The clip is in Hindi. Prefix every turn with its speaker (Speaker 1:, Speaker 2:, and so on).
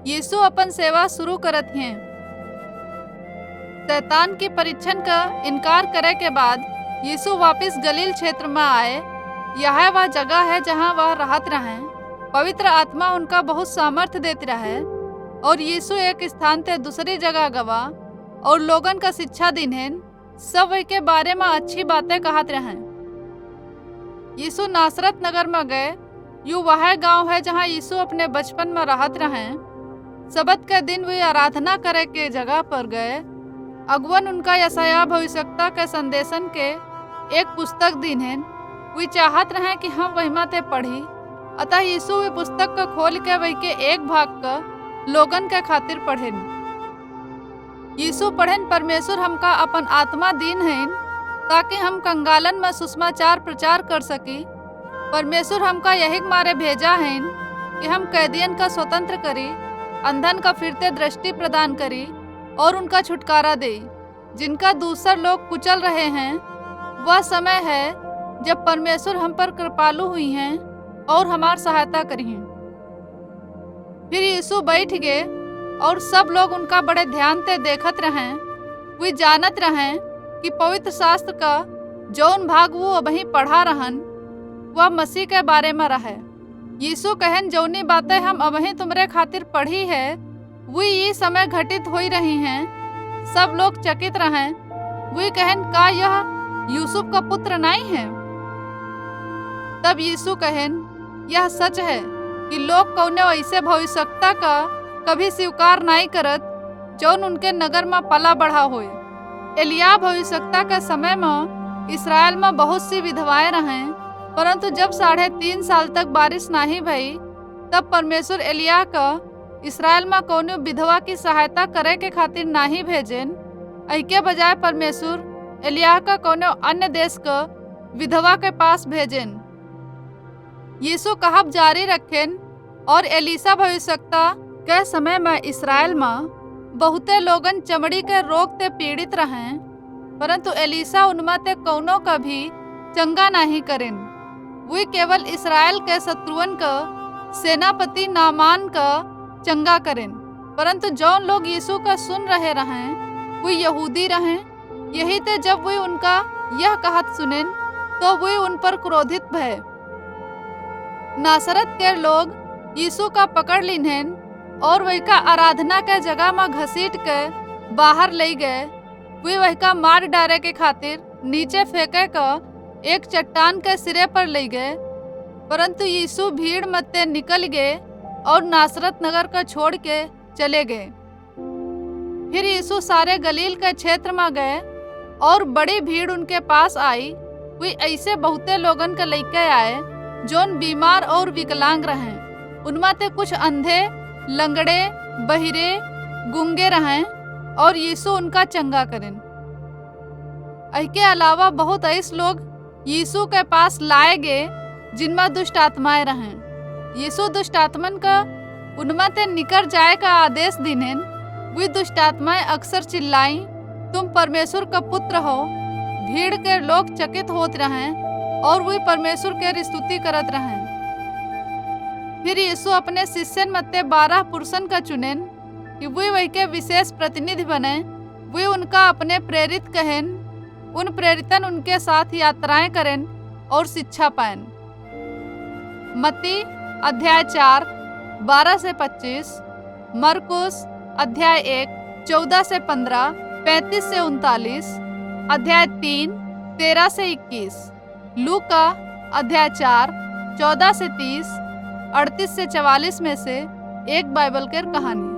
Speaker 1: यीशु अपन सेवा शुरू करत हैं। शैतान की परीक्षण का इनकार करे के बाद यीशु वापस गलील क्षेत्र में आए। यह वह जगह है जहाँ वह रहत रहे। पवित्र आत्मा उनका बहुत सामर्थ्य देती रहे और यीशु एक स्थान से दूसरी जगह गवा और लोगन का शिक्षा दिन्हें। सब वही के बारे में अच्छी बातें कहत रहे। यीशु नासरत नगर में गए। यू वह गांव है जहाँ यीशु अपने बचपन में रहत रहे। सबत के दिन वे आराधना करे के जगह पर गए। अगुवन उनका यशायाह भविष्यवक्ता के संदेशन के एक पुस्तक दिन्हें। वे चाहत रहे कि हम वही माते पढ़ी। अतः यीशु वे पुस्तक को खोल के वही के एक भाग का लोगन के खातिर पढ़ेन। यीशु पढ़ेन, परमेश्वर हमका अपन आत्मा दीन है ताकि हम कंगालन में सुसमाचार प्रचार कर सकी। परमेश्वर हमका यही मारे भेजा है कि हम कैदियन का स्वतंत्र करी, अंधन का फिरते दृष्टि प्रदान करी और उनका छुटकारा दे जिनका दूसर लोग कुचल रहे हैं। वह समय है जब परमेश्वर हम पर कृपालु हुई हैं और हमार सहायता करी हैं। फिर यीशु बैठ गए और सब लोग उनका बड़े ध्यान से देखत रहें। वे जानत रहें कि पवित्र शास्त्र का जौन भाग वो अभी पढ़ा रहन वह मसीह के बारे में रहे। यीशु कहन, जौनी बातें हम अभी तुमरे खातिर पढ़ी है वे ये समय घटित हो रही हैं। सब लोग चकित रहें। वे कहन, का यह यूसुफ का पुत्र नहीं है? तब यीशु कहन, यह सच है कि लोग कौने ऐसे भविष्यवक्ता का कभी स्वीकार नहीं करत जौन उनके नगर में पला बढ़ा होए। एलिय्याह भविष्यवक्ता के समय में इसराइल में बहुत सी विधवाएं रहें, परंतु जब 3.5 साल तक बारिश नहीं भई तब परमेश्वर एलिय्याह का इसराइल में कौनो विधवा की सहायता करे के खातिर नहीं भेजेन। ऐके बजाय परमेश्वर एलिय्याह का कौनो अन्य देश का विधवा के पास भेजेन। यीशु कहब जारी रखेन और एलीशा भविष्यवक्ता के समय में इसराइल में बहुते लोगन चमड़ी के रोग से पीड़ित रहें, परंतु एलीशा उनमें ते कौनो का भी चंगा नहीं करेन। वे केवल इसराइल के शत्रुअन का सेनापति नामान का चंगा करें। परंतु जौन लोग यीशु का सुन रहे रहें वे यहूदी रहें। यही ते जब वे उनका यह कहत सुनेन तो वे उन पर क्रोधित भय। नासरत के लोग यीशु का पकड़ लिन्हें और वही का आराधना के जगह में घसीट के बाहर ले गए। वे वही का मार डारे के खातिर नीचे फेंके का एक चट्टान के सिरे पर ले गए। परंतु यीशु भीड़ मध्य निकल गए और नासरत नगर का छोड़ के चले गए। फिर यीशु सारे गलील के क्षेत्र में गए और बड़ी भीड़ उनके पास आई। वे ऐसे बहुते लोगन के लेके आए जोन बीमार और विकलांग रहे। उनमें ते कुछ अंधे, लंगड़े, बहिरे, गूंगे रहें और यीशु उनका चंगा करें। इसके अलावा बहुत ऐसे लोग यीशु के पास लाए गए जिनमें दुष्ट आत्माएं रहें। यीशु दुष्ट आत्मन का उनमें ते निकल जाए का आदेश दिनेन। वे दुष्ट आत्माएं अक्सर चिल्लाई, तुम परमेश्वर का पुत्र हो। भीड़ के लोग चकित होत रहें और वे परमेश्वर के स्तुति करत रहें। फिर यीशु अपने शिष्यन मध्य 12 पुरुषन का चुनेन कि वे वही के विशेष प्रतिनिधि बने। वे उनका अपने प्रेरित कहें। उन प्रेरितन उनके साथ यात्राएं करें और शिक्षा पाएं। मत्ती अध्याय 4 12 से 25, मरकुस अध्याय 1 14 से 15, 35 से 39, अध्याय 3 13 से 21, लूका अध्याय 4 14 से 30, 38 से 44 में से एक बाइबल की कहानी।